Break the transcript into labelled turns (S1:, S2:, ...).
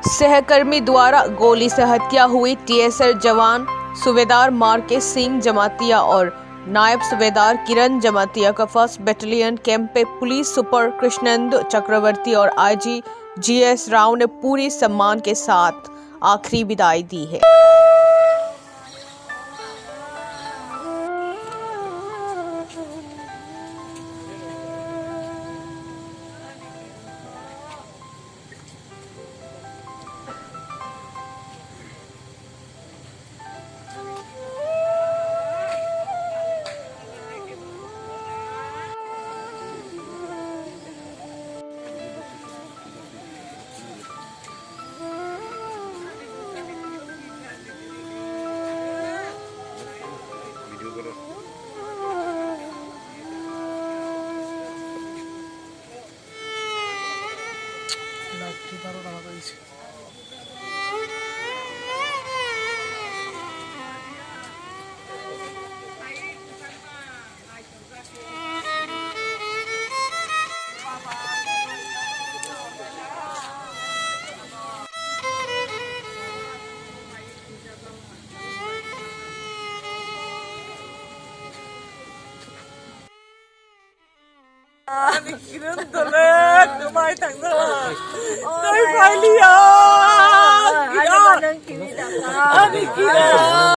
S1: सहकर्मी द्वारा गोली से हत्या हुई टीएसआर जवान सूबेदार मार्केश सिंह जमातिया और नायब सूबेदार किरण जमातिया का 1st बटालियन कैंप पे पुलिस सुपर कृष्णेंदु चक्रवर्ती और आईजी जीएस राव ने पूरी सम्मान के साथ आखिरी विदाई दी है।
S2: Kiran tulad, kumain tang na. Ay, Malia! Kiran! Kiran!